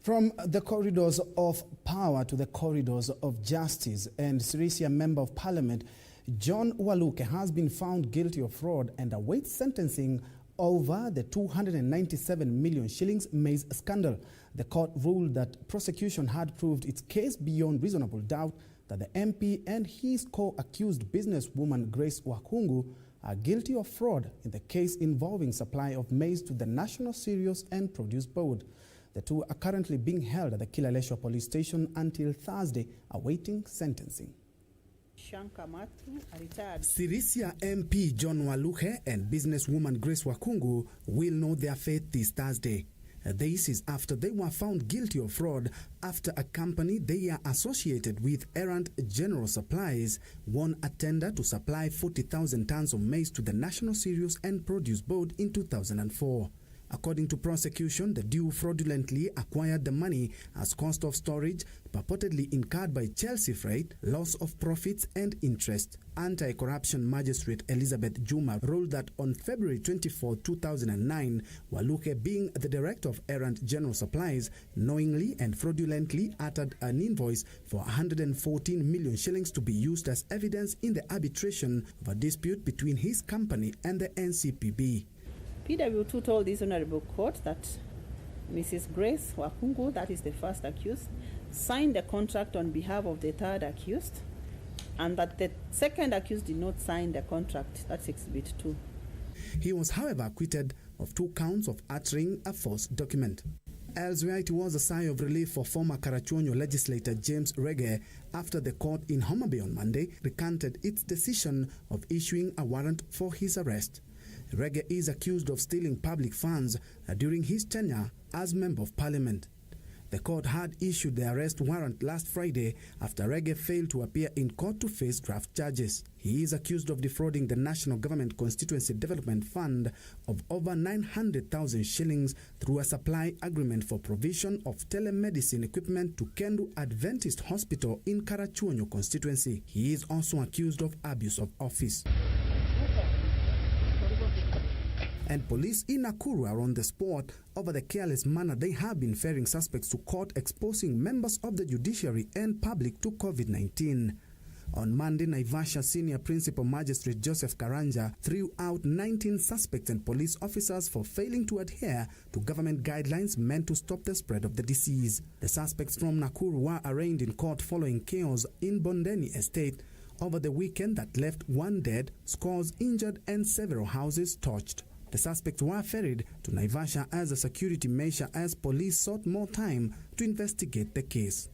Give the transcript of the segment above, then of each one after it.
From the corridors of power to the corridors of justice, and Sirisia Member of Parliament John Walukhe has been found guilty of fraud and awaits sentencing over the 297 million shillings maize scandal. The court ruled that prosecution had proved its case beyond reasonable doubt that the MP and his co-accused businesswoman Grace Wakungu are guilty of fraud in the case involving supply of maize to the National Cereals and Produce Board. The two are currently being held at the Kileleshwa Police Station until Thursday, awaiting sentencing. Sirisia MP John Walukhe and businesswoman Grace Wakungu will know their fate this Thursday. This is after they were found guilty of fraud after a company they are associated with, Errant General Supplies, won a tender to supply 40,000 tons of maize to the National Cereals and Produce Board in 2004. According to prosecution, the duo fraudulently acquired the money as cost of storage, purportedly incurred by Chelsea Freight, loss of profits and interest. Anti-corruption Magistrate Elizabeth Juma ruled that on February 24, 2009, Walukhe, being the director of Errant General Supplies, knowingly and fraudulently uttered an invoice for 114 million shillings to be used as evidence in the arbitration of a dispute between his company and the NCPB. PW2 told this Honorable Court that Mrs. Grace Wakungu, that is the first accused, signed the contract on behalf of the third accused, and that the second accused did not sign the contract. That's Exhibit 2. He was, however, acquitted of 2 counts of uttering a false document. Elsewhere, it was a sigh of relief for former Karachuonyo legislator James Rege after the court in Homa Bay on Monday recanted its decision of issuing a warrant for his arrest. Rege is accused of stealing public funds during his tenure as Member of Parliament. The court had issued the arrest warrant last Friday after Rege failed to appear in court to face draft charges. He is accused of defrauding the National Government Constituency Development Fund of over 900,000 shillings through a supply agreement for provision of telemedicine equipment to Kendu Adventist Hospital in Karachuonyo constituency. He is also accused of abuse of office. And police in Nakuru are on the spot over the careless manner they have been ferrying suspects to court, exposing members of the judiciary and public to COVID-19. On Monday, Naivasha Senior Principal Magistrate Joseph Karanja threw out 19 suspects and police officers for failing to adhere to government guidelines meant to stop the spread of the disease. The suspects from Nakuru were arraigned in court following chaos in Bondeni Estate over the weekend that left 1 dead, scores injured and several houses torched. The suspects were ferried to Naivasha as a security measure as police sought more time to investigate the case.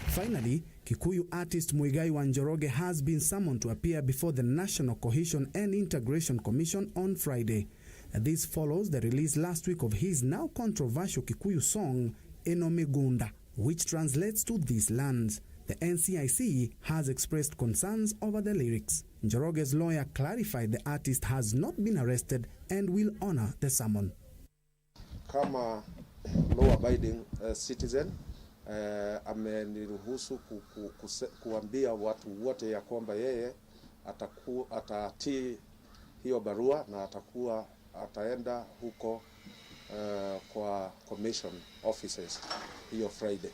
Finally, Kikuyu artist Muigai wa Njoroge has been summoned to appear before the National Cohesion and Integration Commission on Friday. This follows the release last week of his now controversial Kikuyu song, Enomegunda, which translates to These Lands. The NCIC has expressed concerns over the lyrics. Njoroge's lawyer clarified the artist has not been arrested and will honor the summon. Kama law-abiding citizen, ameniruhusu kuambia watu wote ya kwamba yeye atatii hiyo barua na ataenda huko kwa commission offices hiyo Friday.